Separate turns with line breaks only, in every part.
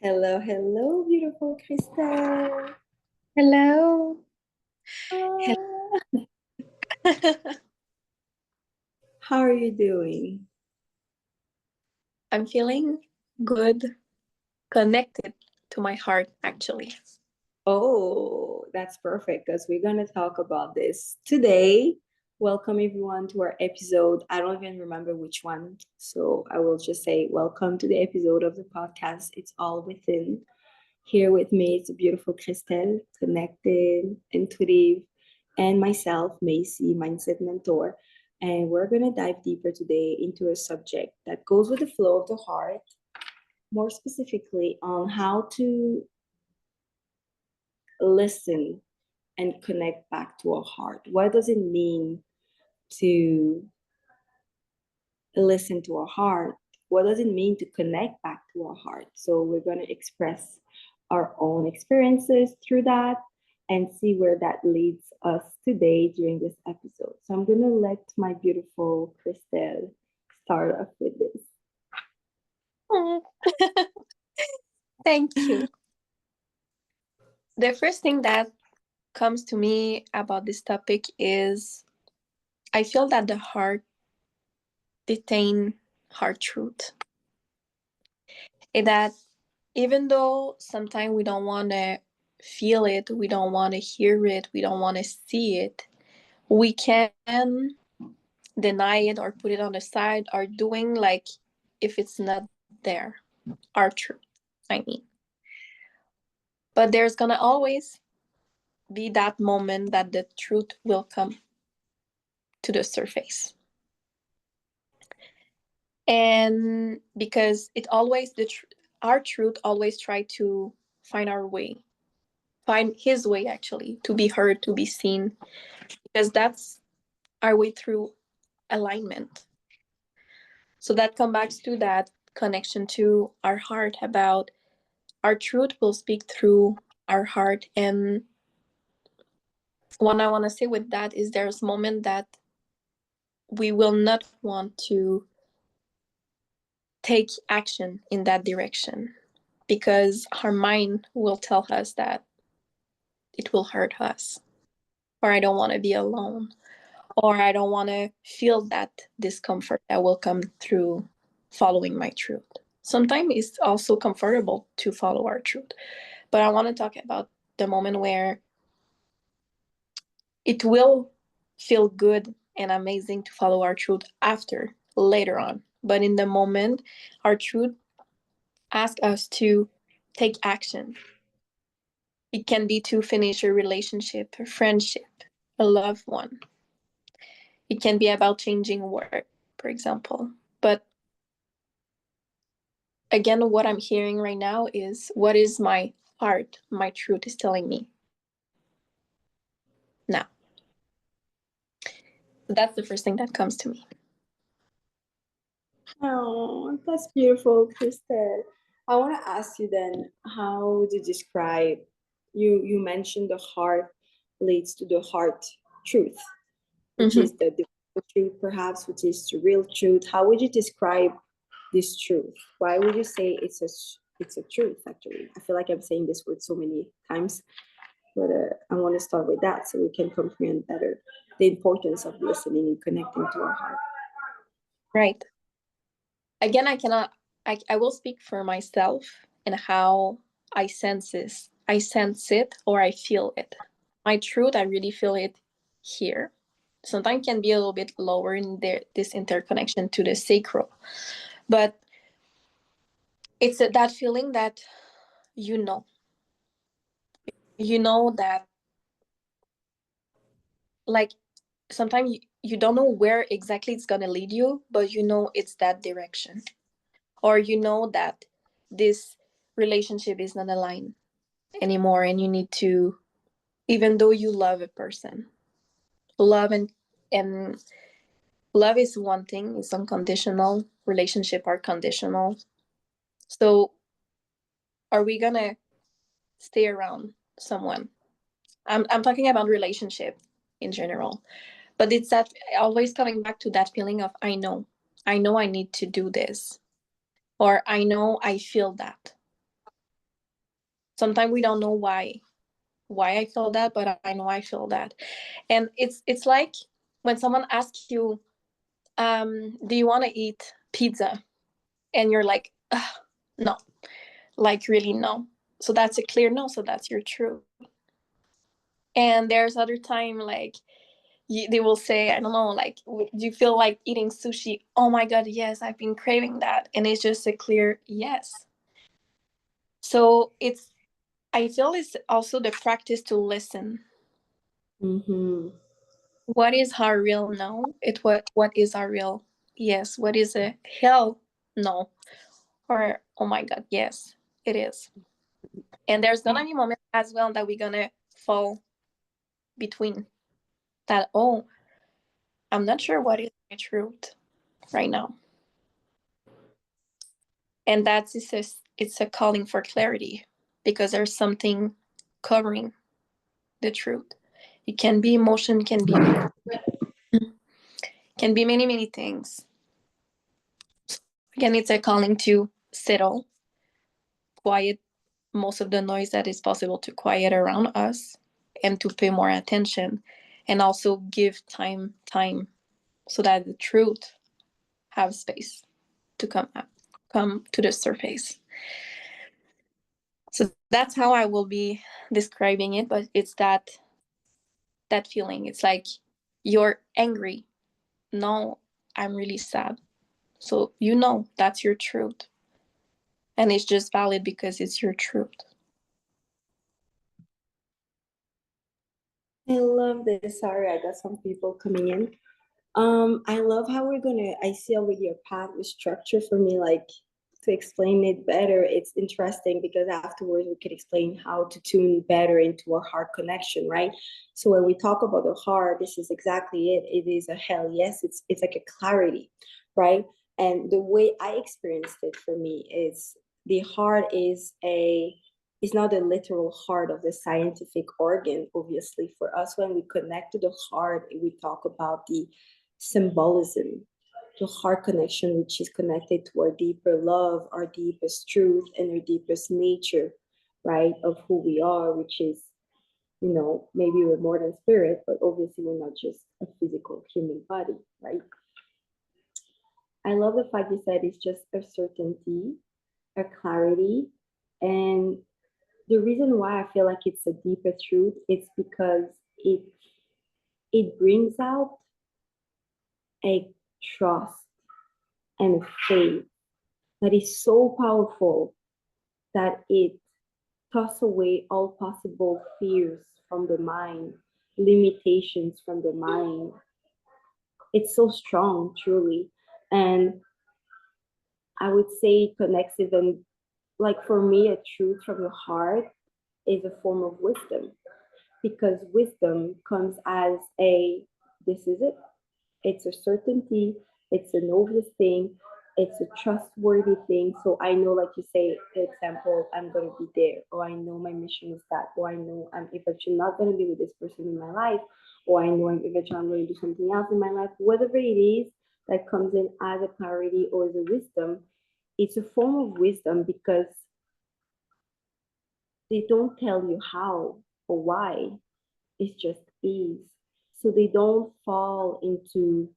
Hello, hello, beautiful Krystelle.
Hello.
Ah, how are you doing?
I'm feeling good, connected to my heart, actually.
Oh, that's perfect because we're going to talk about this today. Welcome, everyone, to our episode. I don't even remember which one. So I will just say, welcome to the episode of the podcast. It's all within. Here with me is the beautiful Krystelle, connected, intuitive, and myself, Macy, mindset mentor. And we're going to dive deeper today into a subject that goes with the flow of the heart, more specifically on how to listen and connect back to our heart. What does it mean to listen to our heart? What does it mean to connect back to our heart? So we're going to express our own experiences through that and see where that leads us today during this episode. So I'm going to let my beautiful Krystelle start off with this.
Mm. Thank you. The first thing that comes to me about this topic is I feel that the heart detain heart truth. And that even though sometimes we don't want to feel it, we don't want to hear it, we don't want to see it, we can deny it or put it on the side or doing like if it's not there, our truth, I mean. But there's gonna always be that moment that the truth will come to the surface. And because it always our truth always try to find our way, find his way actually, to be heard, to be seen, because that's our way through alignment. So that comes back to that connection to our heart, about our truth will speak through our heart. And what I want to say with that is there's a moment that we will not want to take action in that direction because our mind will tell us that it will hurt us, or I don't want to be alone, or I don't want to feel that discomfort that will come through following my truth. Sometimes it's also comfortable to follow our truth, but I want to talk about the moment where it will feel good and amazing to follow our truth after, later on. But in the moment, our truth asks us to take action. It can be to finish a relationship, a friendship, a loved one. It can be about changing work, for example. But again, what I'm hearing right now is what is my heart, my truth is telling me now. That's the first thing that comes to me.
Oh, that's beautiful, Krystelle. I want to ask you then, how would you describe, you mentioned the heart leads to the heart truth, which
Mm-hmm.
is the truth perhaps, which is the real truth. How would you describe this truth? Why would you say it's a truth actually? I feel like I'm saying this word so many times, but I want to start with that so we can comprehend better the importance of listening and connecting to our heart.
Right. Again, I cannot, I will speak for myself and how I sense it or I feel it. My truth, I really feel it here. Sometimes can be a little bit lower in there, this interconnection to the sacral, but it's that feeling that you know, you know that, like, sometimes you don't know where exactly it's gonna lead you, but you know it's that direction, or you know that this relationship is not aligned anymore, and you need to, even though you love a person, love and love is one thing, it's unconditional, relationship are conditional. So are we gonna stay around someone? I'm talking about relationship in general, but it's that always coming back to that feeling of I know I need to do this, or I know I feel that. sometimes we don't know why I feel that, but I know I feel that. And it's like when someone asks you, do you want to eat pizza? And you're like, no, like really no. So that's a clear no. So that's your truth. And there's other time like they will say, I don't know, like, do you feel like eating sushi? Oh my God, yes, I've been craving that. And it's just a clear yes. So I feel it's also the practice to listen.
Mm-hmm.
What is our real no? What is our real yes? What is a hell no? Or oh my God, yes, it is. And there's gonna be moments as well that we're gonna fall between that, oh, I'm not sure what is my truth right now. And it's a calling for clarity, because there's something covering the truth. It can be emotion, can be many, many things. Again, it's a calling to settle, quiet most of the noise that is possible to quiet around us, and to pay more attention, and also give time so that the truth have space to come to the surface. So that's how I will be describing it, but it's that feeling. It's like you're angry. No, I'm really sad. So that's your truth. And it's just valid because it's your truth.
I love this. Sorry, I got some people coming in. I love how I see already a path with structure for me, like to explain it better. It's interesting because afterwards we could explain how to tune better into our heart connection, right? So when we talk about the heart, this is exactly it. It is a hell yes. It's like a clarity, right? And the way I experienced it for me is the heart is not the literal heart of the scientific organ. Obviously, for us, when we connect to the heart, we talk about the symbolism, the heart connection, which is connected to our deeper love, our deepest truth, and our deepest nature, right, of who we are, which is, maybe we're more than spirit, but obviously we're not just a physical human body, right? I love the fact you said it's just a certainty, a clarity, and the reason why I feel like it's a deeper truth is because it brings out a trust and faith that is so powerful that it tosses away all possible fears from the mind, limitations from the mind. It's so strong, truly. And I would say it connects even, like for me, a truth from the heart is a form of wisdom, because wisdom comes as this is it. It's a certainty, it's an obvious thing, it's a trustworthy thing. So I know, like you say, for example, I'm going to be there, or I know my mission is that, or I know I'm eventually not going to be with this person in my life, or I know I'm going to do something else in my life. Whatever it is that comes in as a clarity or as a wisdom, it's a form of wisdom because they don't tell you how or why. It's just is. So they don't fall into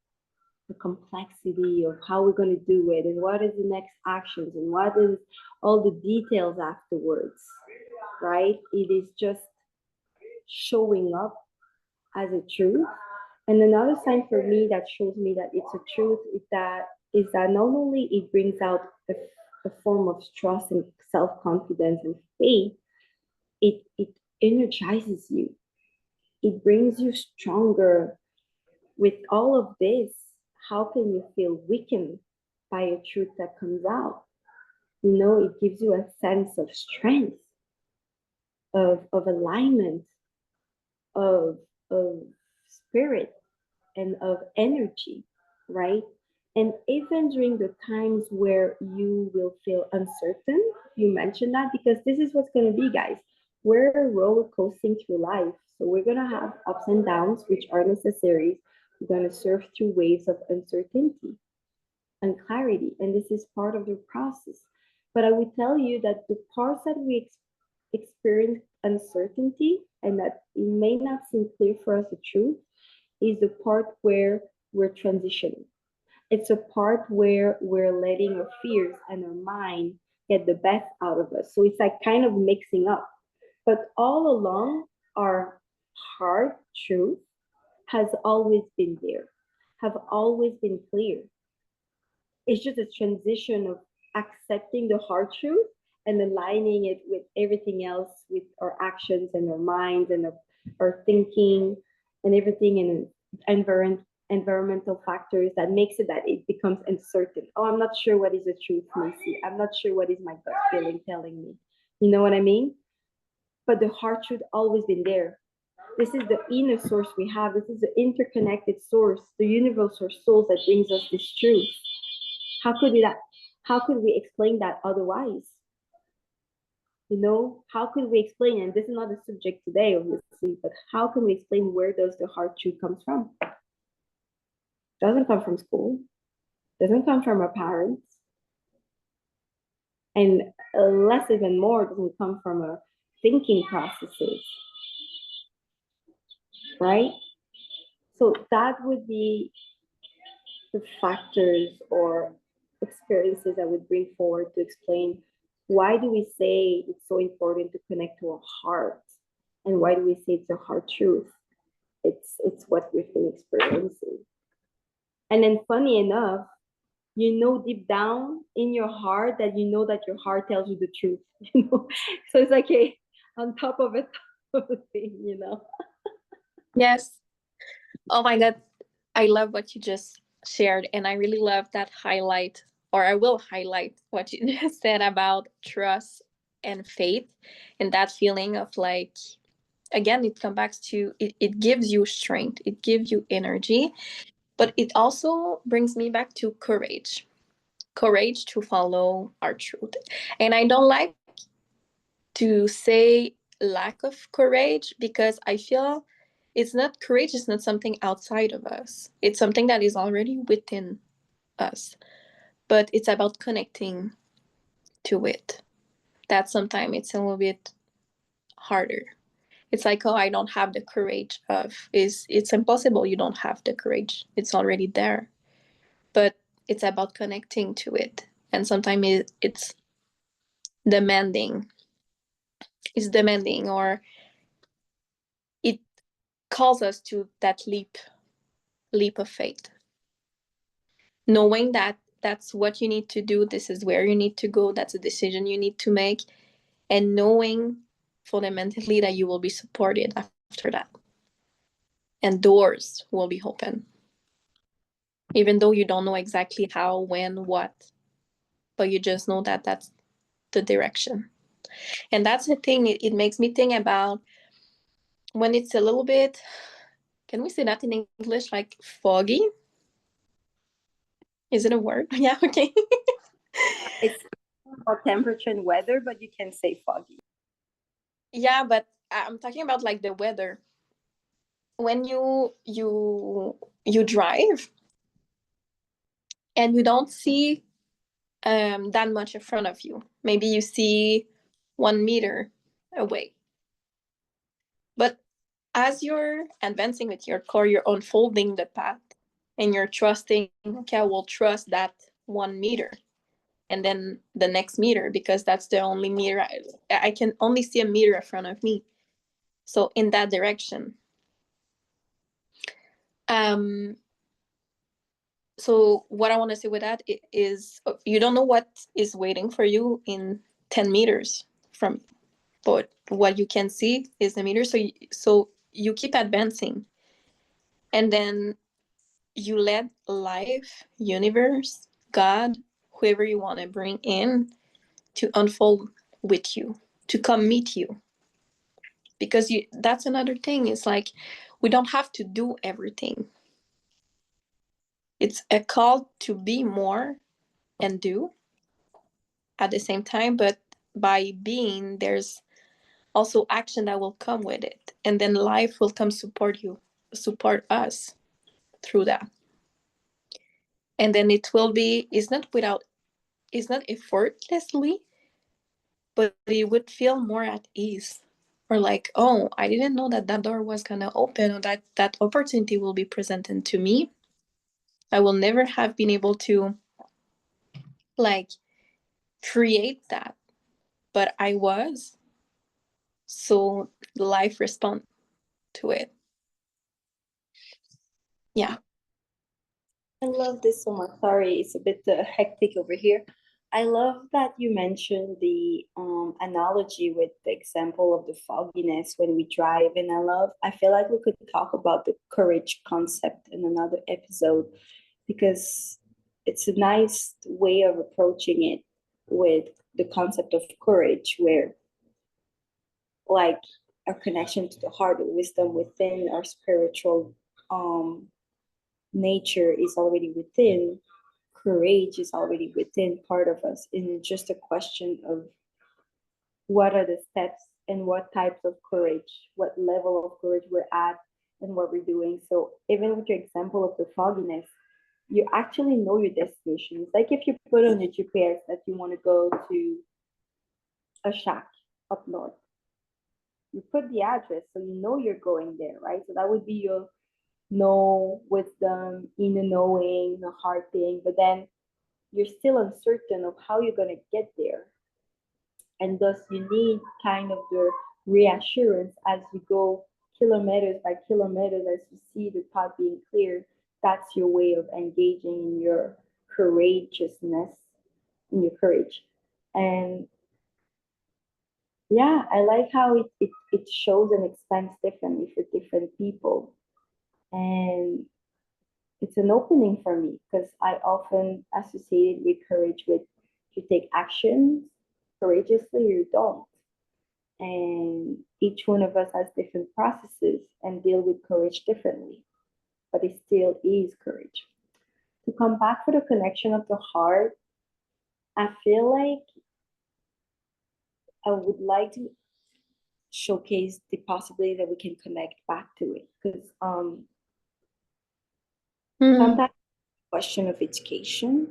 the complexity of how we're going to do it and what is the next actions and what is all the details afterwards, right? It is just showing up as a truth. And another sign for me that shows me that it's a truth is that not only it brings out a form of trust and self-confidence and faith, it energizes you. It brings you stronger. With all of this, how can you feel weakened by a truth that comes out? It gives you a sense of strength, of alignment, of, of spirit, and of energy, right? And even during the times where you will feel uncertain, you mentioned that because this is what's going to be, guys. We're roller coasting through life. So we're going to have ups and downs, which are necessary. We're going to surf through waves of uncertainty and clarity. And this is part of the process. But I would tell you that the parts that we experience uncertainty and that it may not seem clear for us the truth is the part where we're transitioning. It's a part where we're letting our fears and our mind get the best out of us. So it's like kind of mixing up. But all along, our heart truth has always been there, have always been clear. It's just a transition of accepting the hard truth and aligning it with everything else, with our actions and our minds and our thinking and everything in environmental factors that makes it that it becomes uncertain. Oh, I'm not sure what is the truth, Macy. I'm not sure what is my gut feeling telling me. You know what I mean? But the heart truth always been there. This is the inner source we have. This is the interconnected source, the universal source that brings us this truth. How could we that? How could we explain that otherwise? You know, how could we explain? And this is not the subject today, obviously, but how can we explain where does the heart truth comes from? Doesn't come from school. Doesn't come from our parents. And less even more doesn't come from our thinking processes, right? So that would be the factors or experiences I would bring forward to explain why do we say it's so important to connect to our heart, and why do we say it's a hard truth? It's what we've been experiencing. And then funny enough, you know deep down in your heart that you know that your heart tells you the truth, you know. So it's like a on top of it thing, you know.
Yes. Oh my God. I love what you just shared. And I really love that highlight, or I will highlight what you just said about trust and faith, and that feeling of like, again, it comes back to it gives you strength, it gives you energy, but it also brings me back to courage to follow our truth. And I don't like to say lack of courage, because I feel it's not courage, it's not something outside of us, it's something that is already within us, but it's about connecting to it. That sometimes it's a little bit harder. It's like, oh, I don't have the courage of, is it's impossible, you don't have the courage, it's already there. But it's about connecting to it, and sometimes it's demanding, or it calls us to that leap of faith, knowing that that's what you need to do, this is where you need to go, that's a decision you need to make, and knowing fundamentally that you will be supported after that, and doors will be open, even though you don't know exactly how, when, what, but you just know that that's the direction. And that's the thing, it makes me think about when it's a little bit, can we say that in English, like foggy? Is it a word? Yeah, okay.
It's about temperature and weather, but you can say foggy.
Yeah, but I'm talking about like the weather. When you drive and you don't see that much in front of you, maybe you see 1 meter away, but as you're advancing with your car, you're unfolding the path, and you're trusting, okay, I will trust that 1 meter, and then the next meter, because that's the only meter I can only see a meter in front of me, so in that direction. um so what I want to say with that is, you don't know what is waiting for you in 10 meters from you, but what you can see is the meter. So you keep advancing, and then you let life, universe, God, whoever you want to bring in, to unfold with you, to come meet you. Because that's another thing. It's like, we don't have to do everything. It's a call to be more and do at the same time, but by being, there's also action that will come with it. And then life will come support us through that. And then it will be, it's not effortlessly, but it would feel more at ease. Or like, oh, I didn't know that that door was gonna open, or that opportunity will be presented to me. I will never have been able to like create that, but I was. So life respond to it. Yeah.
I love this so much. Sorry, it's a bit hectic over here. I love that you mentioned the analogy with the example of the fogginess when we drive. And I feel like we could talk about the courage concept in another episode because it's a nice way of approaching it with the concept of courage, where like our connection to the heart, the wisdom within our spiritual um nature is already within, courage is already within part of us. And it's just a question of what are the steps and what types of courage, what level of courage we're at and what we're doing. So even with your example of the fogginess, you actually know your destination. It's like if you put on your GPS that you want to go to a shack up north. You put the address so you know you're going there, right? So that would be your know wisdom, inner knowing, the hard thing. But then you're still uncertain of how you're going to get there. And thus, you need kind of the reassurance as you go kilometers by kilometers, as you see the path being clear. That's your way of engaging in your courageousness, in your courage. And yeah, I like how it shows and expands differently for different people. And it's an opening for me because I often associate with courage with you take actions courageously or you don't. And each one of us has different processes and deal with courage differently, but it still is courage. To come back for the connection of the heart, I feel like I would like to showcase the possibility that we can connect back to it because sometimes it's a question of education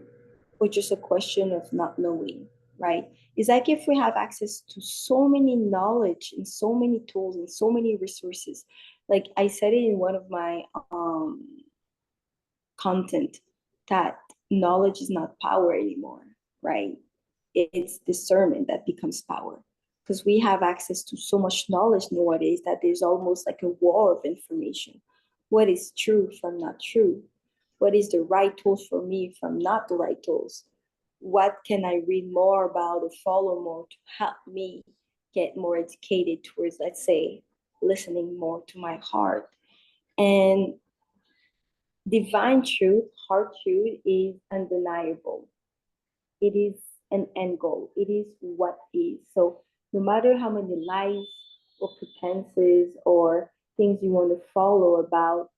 or just a question of not knowing, right? It's like if we have access to so many knowledge and so many tools and so many resources, like I said it in one of my content, that knowledge is not power anymore, right? It's discernment that becomes power because we have access to so much knowledge nowadays that there's almost like a war of information. What is true from not true? What is the right tools for me from not the right tools? What can I read more about or follow more to help me get more educated towards, let's say, listening more to my heart? And divine truth, heart truth, is undeniable. It is an end goal. It is what is. So no matter how many lies or pretenses or things you want to follow about,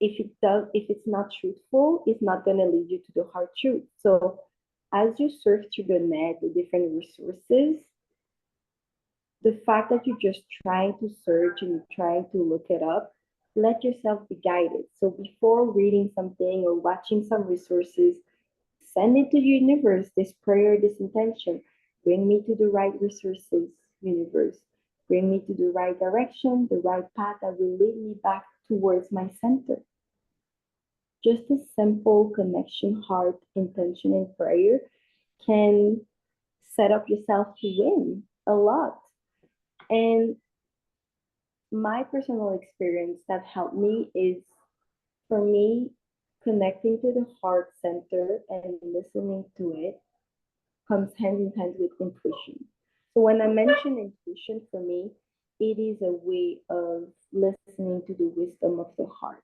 if it's not truthful, it's not gonna lead you to the heart truth. So as you surf through the net, the different resources, the fact that you're just trying to search and trying to look it up, let yourself be guided. So before reading something or watching some resources, send it to the universe, this prayer, this intention. Bring me to the right resources, universe. Bring me to the right direction, the right path that will lead me back towards my center. Just a simple connection, heart, intention, and prayer can set up yourself to win a lot. And my personal experience that helped me is, for me, connecting to the heart center and listening to it comes hand in hand with intuition. So when I mention intuition, for me, it is a way of listening to the wisdom of the heart.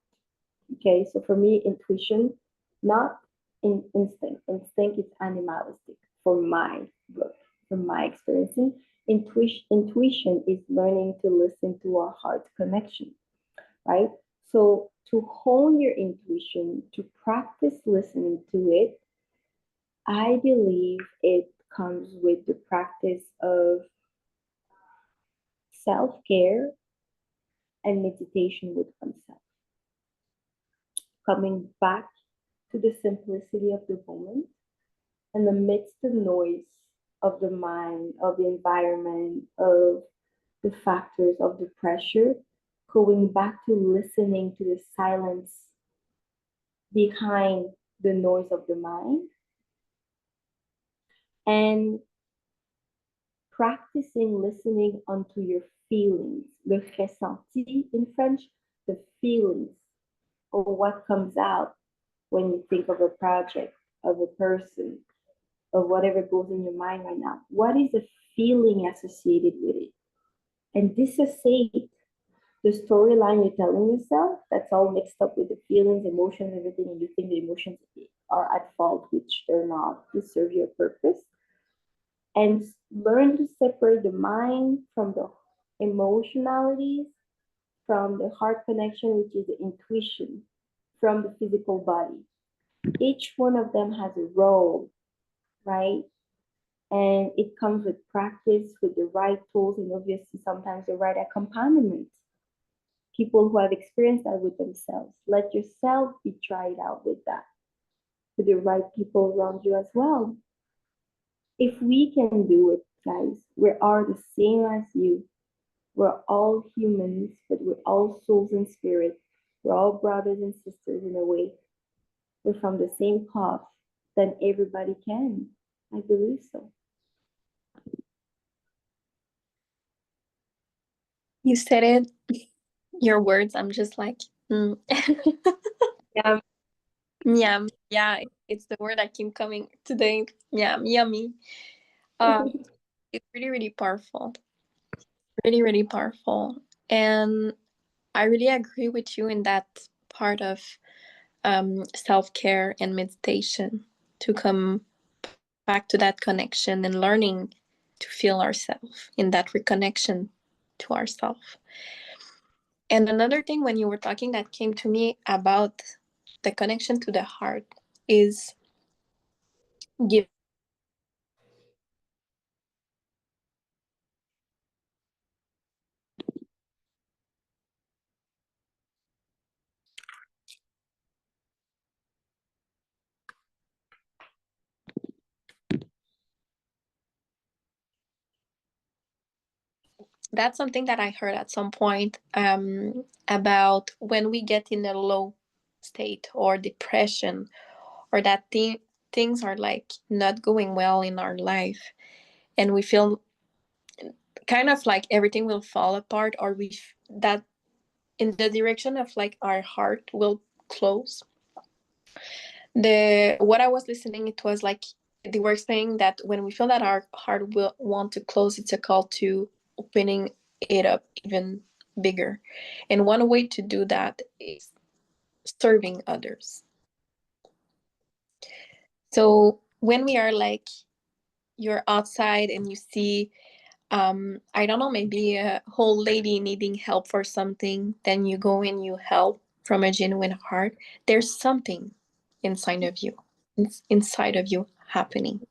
Okay, so for me, intuition, not instinct. Instinct is animalistic for my book, from my experiencing. Intuition is learning to listen to our heart connection, right? So to hone your intuition, to practice listening to it, I believe it comes with the practice of self care and meditation with oneself. Coming back to the simplicity of the moment and amidst the noise of the mind, of the environment, of the factors, of the pressure, going back to listening to the silence behind the noise of the mind, and practicing listening onto your feelings, le ressenti in French, the feelings, or what comes out when you think of a project, of a person, of whatever goes in your mind right now. What is the feeling associated with it? And dissociate the storyline you're telling yourself that's all mixed up with the feelings, emotions, everything, and you think the emotions are at fault, which they're not, to serve your purpose. And learn to separate the mind from the emotionalities, from the heart connection, which is the intuition, from the physical body. Each one of them has a role, right? And it comes with practice, with the right tools, and obviously sometimes the right accompaniment. People who have experienced that with themselves. Let yourself be tried out with that, with the right people around you as well. If we can do it, guys, we are the same as you. We're all humans, but we're all souls and spirit. We're all brothers and sisters in a way. We're from the same cloth. Then everybody can. I believe so.
You said it, your words, I'm just like,
Yeah.
yum. Yeah, it's the word that keep coming today. Yum, yummy. Uh, it's really, really powerful. Really, really powerful. And I really agree with you in that part of self-care and meditation, to come back to that connection and learning to feel ourselves in that reconnection to ourselves. And another thing when you were talking that came to me about the connection to the heart is giving. That's something that I heard at some point, about when we get in a low state or depression, or that things are like not going well in our life, and we feel kind of like everything will fall apart, or that in the direction of like our heart will close. The what I was listening, it was like they were saying that when we feel that our heart will want to close, it's a call to opening it up even bigger. And one way to do that is serving others. So when we are like, you're outside and you see, I don't know, maybe a whole lady needing help for something, then you go and you help from a genuine heart. There's something inside of you, inside of you happening.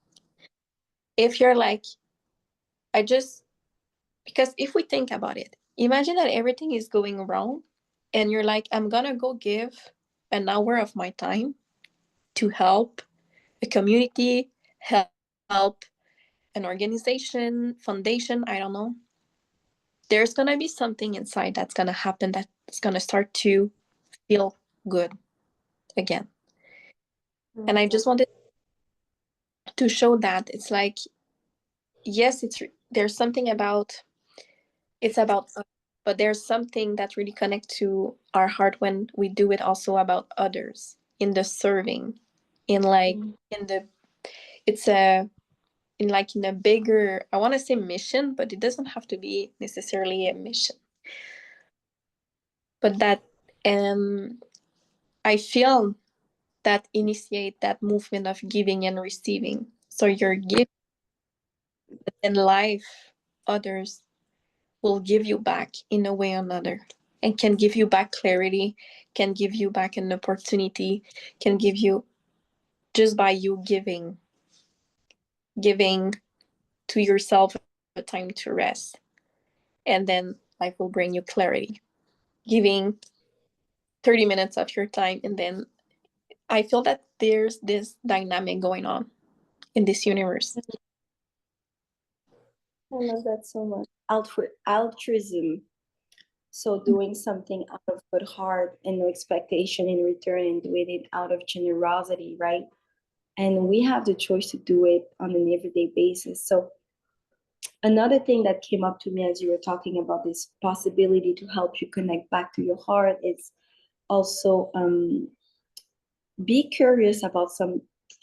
If you're like, I just, because if we think about it, imagine that everything is going wrong and you're like, I'm gonna go give an hour of my time to help a community, help an organization, foundation, I don't know. There's gonna be something inside that's gonna happen, that's gonna start to feel good again. And I just wanted to show that it's like, yes, there's something about, it's about us, but there's something that really connects to our heart when we do it also about others, in the serving, in like, in the, it's a, in like in a bigger, I want to say mission, but it doesn't have to be necessarily a mission. But that, um I feel that initiate that movement of giving and receiving. So you're giving, but then life, others will give you back in a way or another, and can give you back clarity, can give you back an opportunity, can give you, just by you giving to yourself a time to rest. And then life will bring you clarity, giving 30 minutes of your time. And then I feel that there's this dynamic going on in this universe.
I love that so much. Altruism. So doing something out of good heart and no expectation in return and doing it out of generosity, right? And we have the choice to do it on an everyday basis. So another thing that came up to me as you were talking about this possibility to help you connect back to your heart is also be curious about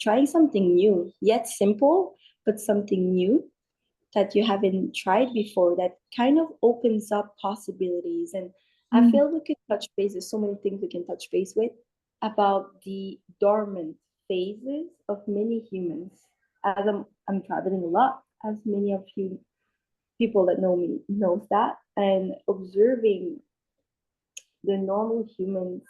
trying something new, yet simple, but something new that you haven't tried before that kind of opens up possibilities. And I feel we could touch base, there's so many things we can touch base with about the dormant phases of many humans. As I'm traveling a lot, as many of you people that know me knows that, and observing the normal humans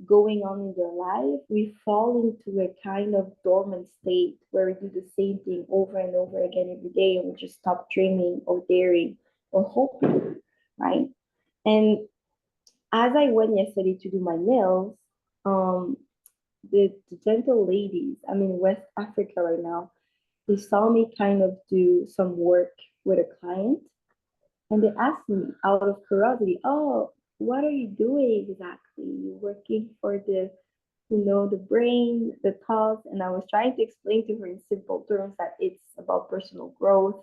going on in their life, we fall into a kind of dormant state where we do the same thing over and over again every day, and we just stop dreaming or daring or hoping, right? And as I went yesterday to do my nails, um, the gentle ladies, I'm in West Africa right now, they saw me kind of do some work with a client, and they asked me out of curiosity, oh, what are you doing exactly? You're working for the brain, the thoughts. And I was trying to explain to her in simple terms that it's about personal growth,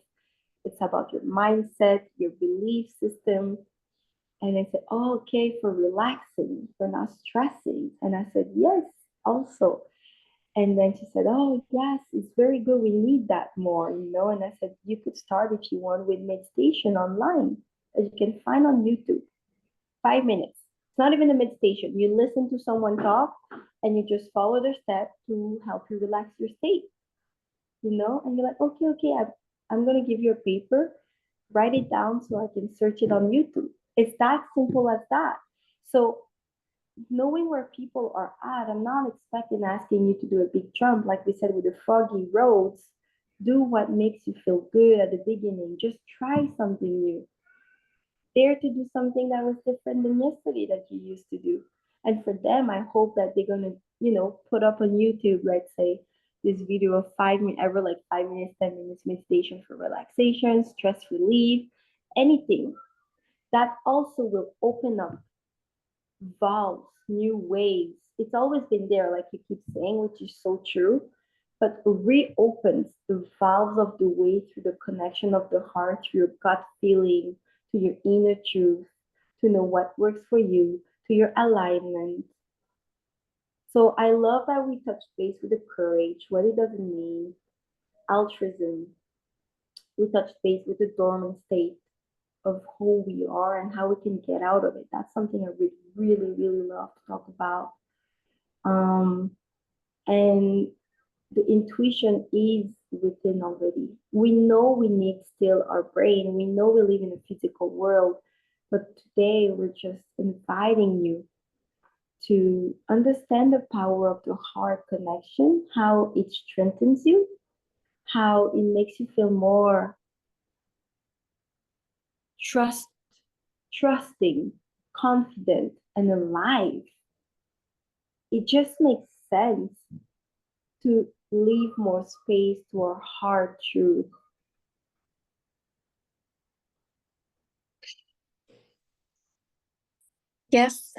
it's about your mindset, your belief system. And I said, oh, okay, for relaxing, for not stressing. And I said, yes, also. And then she said, oh, yes, it's very good. We need that more. And I said, you could start if you want with meditation online, as you can find on YouTube. 5 minutes. It's not even a meditation. You listen to someone talk and you just follow their steps to help you relax your state. And you're like, okay, okay, I'm going to give you a paper, write it down so I can search it on YouTube. It's that simple as that. So knowing where people are at, I'm not expecting asking you to do a big jump, like we said with the foggy roads. Do what makes you feel good at the beginning. Just try something new. Dare to do something that was different than yesterday that you used to do. And for them, I hope that they're gonna put up on YouTube, let's say, this video of 5 minutes, ever like 5 minutes, 10 minutes meditation for relaxation, stress relief, anything that also will open up valves, new ways. It's always been there, like you keep saying, which is so true, but reopens the valves of the way through the connection of the heart, through your gut feeling, to your inner truth, to know what works for you, to your alignment. So I love that we touch base with the courage, what it doesn't mean, altruism. We touch base with the dormant state of who we are and how we can get out of it. That's something I would really, really love to talk about. Um, and the intuition is within already. We know we need still our brain. We know we live in a physical world, but today we're just inviting you to understand the power of the heart connection, how it strengthens you, how it makes you feel more trust, trusting, confident, and alive. It just makes sense to leave more space to our heart truth.
Yes.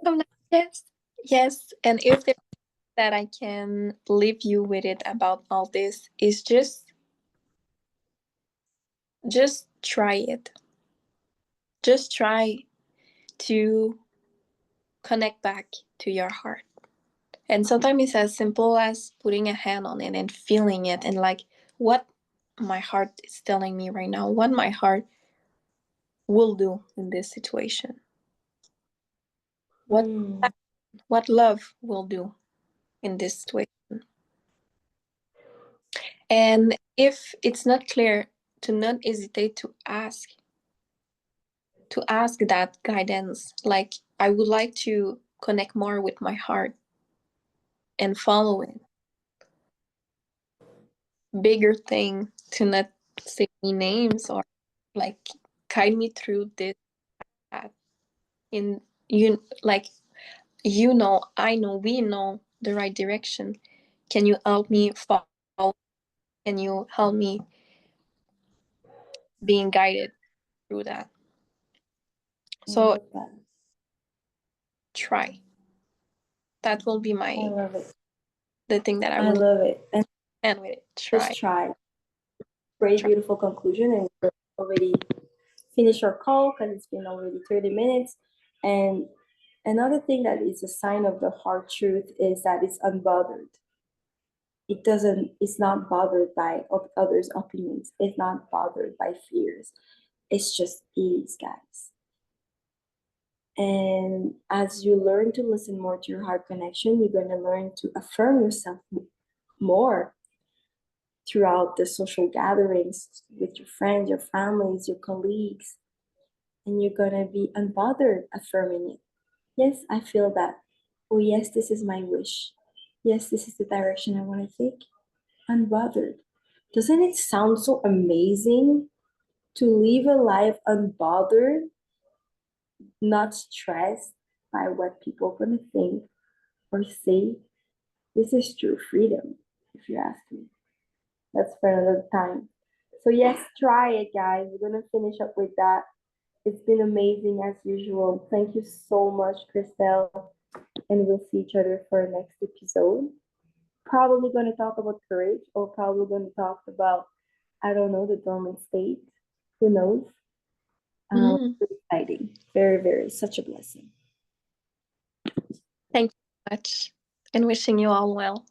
I'm like, yes. Yes. And if there's that I can leave you with it about all this is just try it. Just try to connect back to your heart. And sometimes it's as simple as putting a hand on it and feeling it and like what my heart is telling me right now, what my heart will do in this situation. What
Mm.
what love will do in this situation. And if it's not clear, to not hesitate to ask that guidance. Like I would like to connect more with my heart and follow it. Bigger thing to not say any names or like guide me through this path. In you like I know, we know the right direction. Can you help me follow and you help me being guided through that. So try. That will be
I love it.
the thing that I
I
will
love it. And
end with it. Try.
just try. Great, beautiful conclusion. And we're already finished our call because it's been already 30 minutes. And another thing that is a sign of the hard truth is that it's unbothered. It's not bothered by others' opinions. It's not bothered by fears. It's just ease, guys. And as you learn to listen more to your heart connection, you're going to learn to affirm yourself more throughout the social gatherings with your friends, your families, your colleagues. And you're going to be unbothered affirming it. Yes, I feel that. Oh, yes, this is my wish. Yes, this is the direction I want to take. Unbothered. Doesn't it sound so amazing to live a life unbothered, not stressed by what people are going to think or say? This is true freedom, if you ask me. That's for another time. So yes, try it, guys. We're going to finish up with that. It's been amazing as usual. Thank you so much, Krystelle. And we'll see each other for our next episode. Probably going to talk about courage, or probably going to talk about, I don't know, the dormant state. Who knows? Exciting. Very, very, such a blessing.
Thank you so much, and wishing you all well.